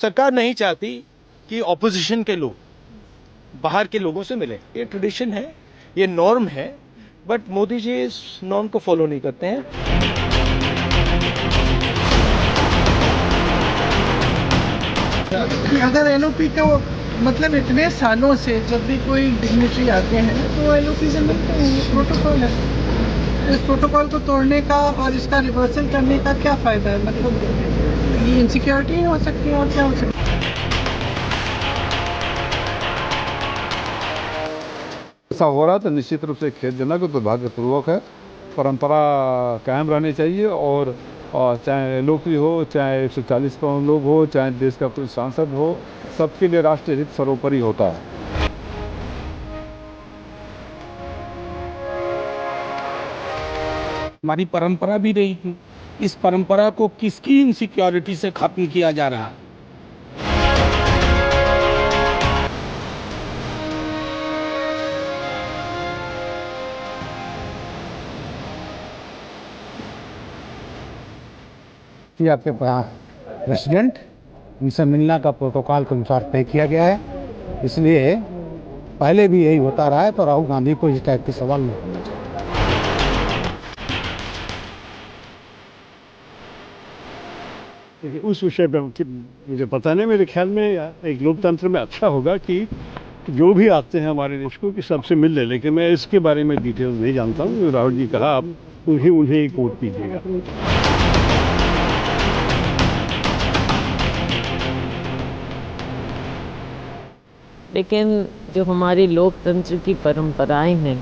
सरकार नहीं चाहती कि ऑपोजिशन के लोग बाहर के लोगों से मिले। ये ट्रेडिशन है, ये नॉर्म है, बट मोदी जी इस नॉर्म को फॉलो नहीं करते हैं। अगर एलओपी का मतलब इतने सालों से जब भी कोई डिग्निटरी आते हैं तो एलओपी से मिलते हैं, ये प्रोटोकॉल है। तो इस प्रोटोकॉल को तोड़ने का और इसका रिवर्सल करने का क्या फायदा है? मतलब ये इनसिक्योरिटी हो सकती है और क्या हो सकता है? ऐसा हो रहा तो निश्चित रूप से खेदजनक और दुर्भाग्यपूर्वक है। परंपरा कायम रहनी चाहिए और चाहे एलओपी हो, चाहे 140 करोड़ लोग हो, चाहे देश का कोई सांसद हो, सबके लिए राष्ट्रीय हित सर्वोपरि होता है। हमारी परंपरा भी रही थी। इस परंपरा को किसकी इनसिक्योरिटी से खत्म किया जा रहा है? कि आपके पास प्रेसिडेंट, उनसे मिलने का प्रोटोकॉल के अनुसार तय किया गया है, इसलिए पहले भी यही होता रहा है, तो राहुल गांधी को इस टाइप के सवाल नहीं करना चाहिए। उस विषय पर मुझे पता नहीं, मेरे ख्याल में एक लोकतंत्र में अच्छा होगा कि जो भी आते हैं हमारे देश को कि सबसे मिल ले, लेकिन मैं इसके बारे में डिटेल्स नहीं जानता हूँ। राहुल जी कहा आप उन्हें ही वोट दीजिएगा। लेकिन जो हमारी लोकतंत्र की परंपराएं हैं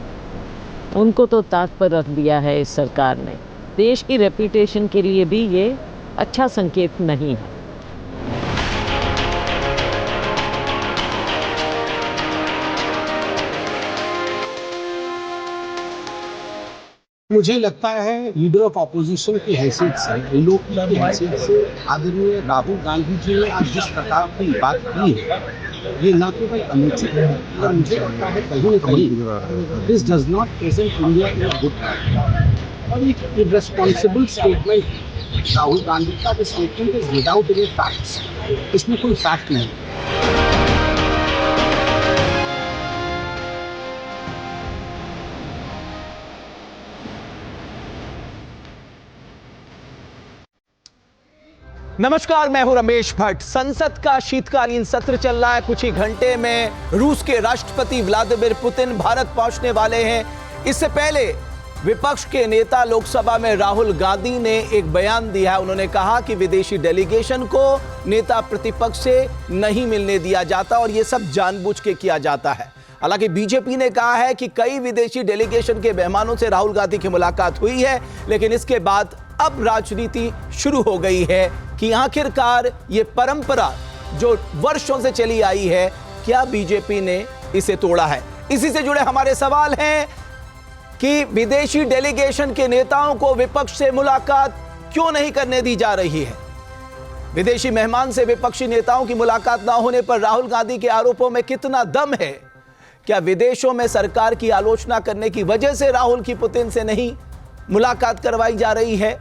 उनको तो ताक पर रख दिया है इस सरकार ने। देश की रेपुटेशन के लिए भी ये अच्छा संकेत नहीं है। मुझे लगता है लीडर ऑफ अपोजिशन की हैसियत से, एलओपी की हैसियत से आदरणीय राहुल गांधी जी ने आज जिस प्रकार की बात की है, ये ना केवल अनुचित है और मुझे लगता है कहीं न कहीं this does not present India in a good light और एक इररेस्पॉन्सिबल स्टेटमेंट राहुल गांधी का। This statement is without any facts, इसमें कोई फैक्ट नहीं। नमस्कार, मैं हूं रमेश भट्ट। संसद का शीतकालीन सत्र चल रहा है। कुछ ही घंटे में रूस के राष्ट्रपति व्लादिमीर पुतिन भारत पहुंचने वाले हैं। इससे पहले विपक्ष के नेता लोकसभा में राहुल गांधी ने एक बयान दिया है। उन्होंने कहा कि विदेशी डेलीगेशन को नेता प्रतिपक्ष से नहीं मिलने दिया जाता और यह सब जानबूझ के किया जाता है। हालांकि बीजेपी ने कहा है कि कई विदेशी डेलीगेशन के मेहमानों से राहुल गांधी की मुलाकात हुई है, लेकिन इसके बाद अब राजनीति शुरू हो गई है कि आखिरकार ये परंपरा जो वर्षों से चली आई है, क्या बीजेपी ने इसे तोड़ा है? इसी से जुड़े हमारे सवाल हैं कि विदेशी डेलीगेशन के नेताओं को विपक्ष से मुलाकात क्यों नहीं करने दी जा रही है? विदेशी मेहमान से विपक्षी नेताओं की मुलाकात ना होने पर राहुल गांधी के आरोपों में कितना दम है? क्या विदेशों में सरकार की आलोचना करने की वजह से राहुल की पुतिन से नहीं मुलाकात करवाई जा रही है?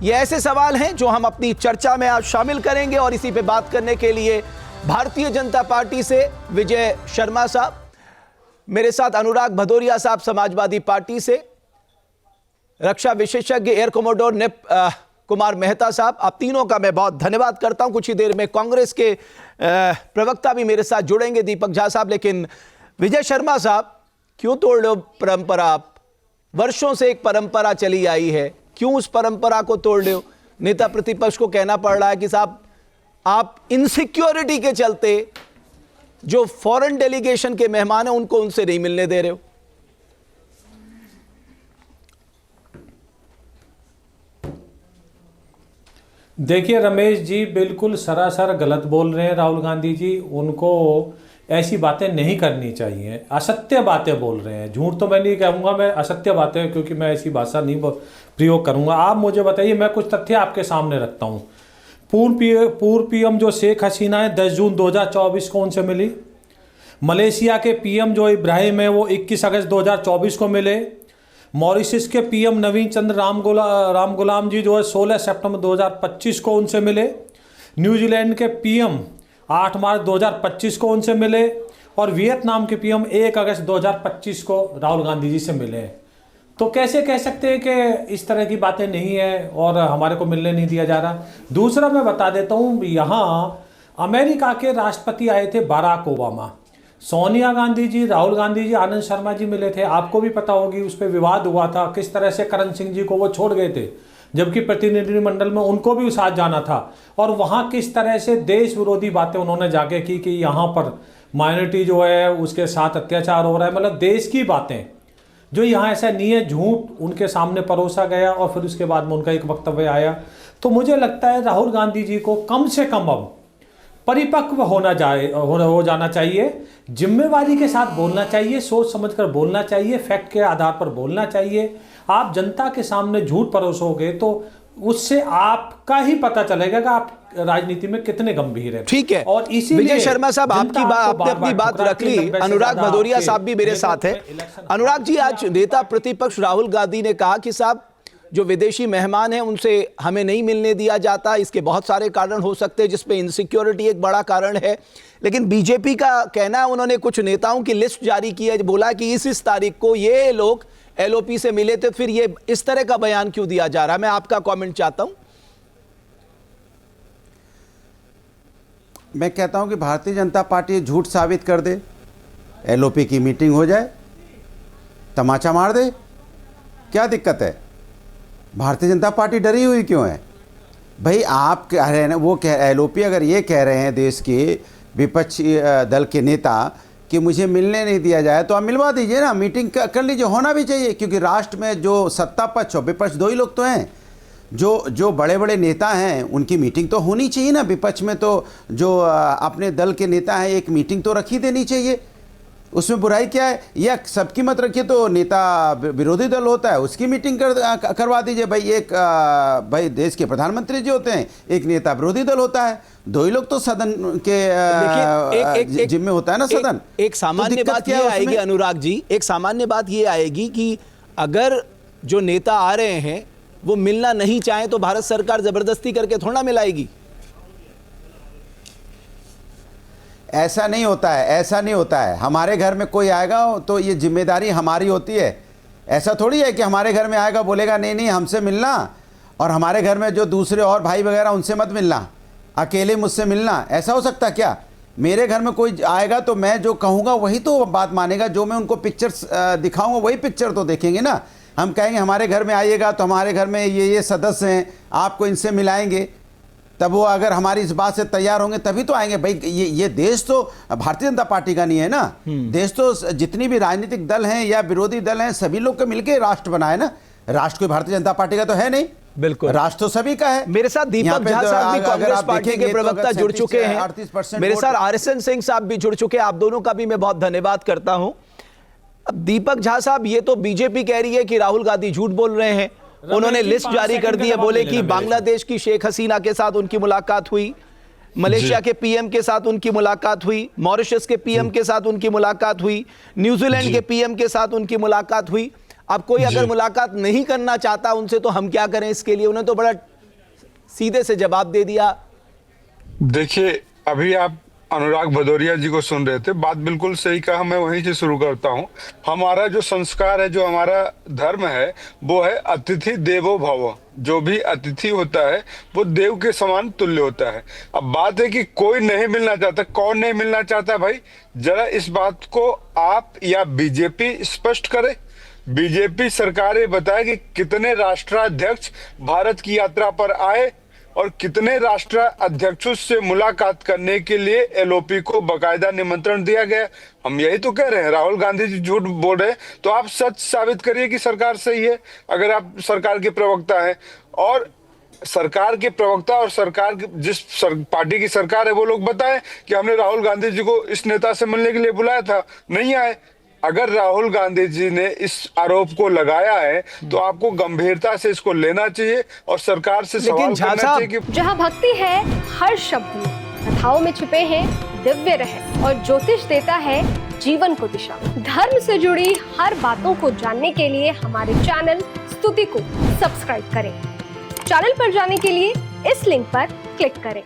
ये ऐसे सवाल हैं जो हम अपनी चर्चा में आज शामिल करेंगे और इसी पे बात करने के लिए भारतीय जनता पार्टी से विजय शर्मा साहब, मेरे साथ अनुराग भदौरिया साहब समाजवादी पार्टी से, रक्षा विशेषज्ञ एयर कमोडोर निप कुमार मेहता साहब, आप तीनों का मैं बहुत धन्यवाद करता हूं। कुछ ही देर में कांग्रेस के प्रवक्ता भी मेरे साथ जुड़ेंगे, दीपक झा साहब। लेकिन विजय शर्मा साहब, क्यों तोड़ लो परंपरा? आप वर्षों से एक परंपरा चली आई है, क्यों उस परंपरा को तोड़ रहे हो? नेता प्रतिपक्ष को कहना पड़ रहा है कि साहब आप इनसिक्योरिटी के चलते जो फॉरेन डेलीगेशन के मेहमान हैं उनको उनसे नहीं मिलने दे रहे हो। देखिए रमेश जी, बिल्कुल सरासर गलत बोल रहे हैं राहुल गांधी जी। उनको ऐसी बातें नहीं करनी चाहिए, असत्य बातें बोल रहे हैं। झूठ तो मैं नहीं कहूँगा, मैं असत्य बातें, क्योंकि मैं ऐसी भाषा नहीं प्रयोग करूँगा। आप मुझे बताइए, मैं कुछ तथ्य आपके सामने रखता हूँ। पूर्व पीएम जो शेख हसीना है 10 जून 2024 को उनसे मिली। मलेशिया के पीएम जो इब्राहिम है वो 21 अगस्त 2024 को मिले। मॉरिशस के पीएम नवीन चंद्र राम गुलाम जी जो है 16 सितंबर 2025 को उनसे मिले। न्यूजीलैंड के पीएम 8 मार्च 2025 को उनसे मिले और वियतनाम के पीएम 1 अगस्त 2025 को राहुल गांधी जी से मिले। तो कैसे कह सकते हैं कि इस तरह की बातें नहीं है और हमारे को मिलने नहीं दिया जा रहा। दूसरा मैं बता देता हूँ, यहाँ अमेरिका के राष्ट्रपति आए थे बाराक ओबामा, सोनिया गांधी जी, राहुल गांधी जी, आनंद शर्मा जी मिले थे। आपको भी पता होगी उस पर विवाद हुआ था, किस तरह से करण सिंह जी को वो छोड़ गए थे, जबकि प्रतिनिधिमंडल में उनको भी साथ जाना था। और वहाँ किस तरह से देश विरोधी बातें उन्होंने जाके की कि यहाँ पर माइनॉरिटी जो है उसके साथ अत्याचार हो रहा है, मतलब देश की बातें जो यहाँ ऐसा नहीं है, झूठ उनके सामने परोसा गया और फिर उसके बाद में उनका एक वक्तव्य आया। तो मुझे लगता है राहुल गांधी जी को कम से कम अब परिपक्व हो जाना चाहिए, जिम्मेवारी के साथ बोलना चाहिए, सोच समझकर बोलना चाहिए, फैक्ट के आधार पर बोलना चाहिए। आप जनता के सामने झूठ परोसोगे तो उससे आपका ही पता चलेगा कि आप राजनीति में कितने गंभीर हैं। ठीक है, और इसीलिए विजय शर्मा साहब आपने अपनी बात रख ली। अनुराग भदौरिया साहब भी मेरे साथ हैं। अनुराग जी, आज नेता प्रतिपक्ष राहुल गांधी ने कहा कि साहब जो विदेशी मेहमान हैं उनसे हमें नहीं मिलने दिया जाता, इसके बहुत सारे कारण हो सकते हैं जिसमें इनसिक्योरिटी एक बड़ा कारण है। लेकिन बीजेपी का कहना है, उन्होंने कुछ नेताओं की लिस्ट जारी की है, बोला कि इस तारीख को ये लोग एलओपी से मिले थे, फिर ये इस तरह का बयान क्यों दिया जा रहा है? मैं आपका कमेंट चाहता हूं। मैं कहता हूं कि भारतीय जनता पार्टी झूठ साबित कर दे, एलओपी की मीटिंग हो जाए, तमाचा मार दे, क्या दिक्कत है? भारतीय जनता पार्टी डरी हुई क्यों है भाई? आप कह रहे हैं ना, वो कह एलओपी अगर ये कह रहे हैं देश के विपक्षी दल के नेता कि मुझे मिलने नहीं दिया जाए, तो आप मिलवा दीजिए ना, मीटिंग कर लीजिए, होना भी चाहिए। क्योंकि राष्ट्र में जो सत्ता पक्ष और विपक्ष दो ही लोग तो हैं, जो बड़े बड़े नेता हैं उनकी मीटिंग तो होनी चाहिए ना। विपक्ष में तो जो अपने दल के नेता हैं, एक मीटिंग तो रखी देनी चाहिए, उसमें बुराई क्या है? या सबकी मत रखिए तो नेता विरोधी दल होता है उसकी मीटिंग करवा दीजिए भाई। एक भाई देश के प्रधानमंत्री जी होते हैं, एक नेता विरोधी दल होता है, दो ही लोग तो सदन के जिम्मे होता है ना सदन। एक सामान्य बात ये आएगी अनुराग जी, एक सामान्य बात ये आएगी कि अगर जो नेता आ रहे हैं वो मिलना नहीं चाहे तो भारत सरकार जबरदस्ती करके थोड़ा मिलाएगी। ऐसा नहीं होता है, ऐसा नहीं होता है। हमारे घर में कोई आएगा तो ये जिम्मेदारी हमारी होती है। ऐसा थोड़ी है कि हमारे घर में आएगा बोलेगा नहीं नहीं हमसे मिलना, और हमारे घर में जो दूसरे और भाई वगैरह उनसे मत मिलना, अकेले मुझसे मिलना। ऐसा हो सकता क्या? मेरे घर में कोई आएगा तो मैं जो कहूँगा वही तो बात मानेगा, जो मैं उनको पिक्चर्स दिखाऊंगा वही पिक्चर तो देखेंगे ना। हम कहेंगे हमारे घर में आइएगा तो हमारे घर में ये सदस्य हैं, आपको इनसे मिलाएंगे, तब वो अगर हमारी इस बात से तैयार होंगे तभी तो आएंगे भाई। ये देश तो भारतीय जनता पार्टी का नहीं है ना, देश तो जितनी भी राजनीतिक दल हैं या विरोधी दल हैं सभी लोग को मिलकर राष्ट्र बनाए ना। राष्ट्र कोई भारतीय जनता पार्टी का तो है नहीं, बिल्कुल राष्ट्र तो सभी का है। मेरे साथ दीपक झा साहब भी कांग्रेस पार्टी के प्रवक्ता जुड़ चुके हैं, मेरे साथ आरएसएन सिंह साहब भी जुड़ चुके हैं। आप दोनों का भी मैं बहुत धन्यवाद करता हूं। अब दीपक झा साहब, ये तो बीजेपी कह रही है कि राहुल गांधी झूठ बोल रहे हैं। उन्होंने लिस्ट जारी कर दी है, बोले कि बांग्लादेश की शेख हसीना के साथ उनकी मुलाकात हुई, मलेशिया के पीएम के साथ उनकी मुलाकात हुई, मॉरिशस के पीएम के साथ उनकी मुलाकात हुई, न्यूजीलैंड के पीएम के साथ उनकी मुलाकात हुई। अब कोई अगर मुलाकात नहीं करना चाहता उनसे तो हम क्या करें इसके लिए? उन्हें तो बड़ा सीधे से जवाब दे दिया। देखिए, अभी आप अनुराग भदौरिया जी को सुन रहे थे, बात बिल्कुल सही कहा। मैं वहीं से शुरू करता हूं। हमारा जो संस्कार है, जो हमारा धर्म है, वो है अतिथि देवो भव। जो भी अतिथि होता है वो देव के समान तुल्य होता है। अब बात है कि कोई नहीं मिलना चाहता। कौन नहीं मिलना चाहता भाई? जरा इस बात को आप या बीजेपी स्पष्ट करे। बीजेपी सरकार ये बताए कि कितने राष्ट्राध्यक्ष भारत की यात्रा पर आए और कितने राष्ट्र अध्यक्षों से मुलाकात करने के लिए एलओपी को बकायदा निमंत्रण दिया गया। हम यही तो कह रहे हैं, राहुल गांधी जी झूठ बोल रहे हैं तो आप सच साबित करिए कि सरकार सही है। अगर आप सरकार के प्रवक्ता हैं और सरकार के प्रवक्ता और सरकार जिस पार्टी की सरकार है वो लोग बताएं कि हमने राहुल गांधी जी को इस नेता से मिलने के लिए बुलाया था, नहीं आए। अगर राहुल गांधी जी ने इस आरोप को लगाया है तो आपको गंभीरता से इसको लेना चाहिए और सरकार से सवाल करना चाहिए कि जहां भक्ति है हर शब्द में, कथाओं में छुपे हैं दिव्य रहस्य और ज्योतिष देता है जीवन को दिशा। धर्म से जुड़ी हर बातों को जानने के लिए हमारे चैनल स्तुति को सब्सक्राइब करें। चैनल पर जाने के लिए इस लिंक पर क्लिक करें।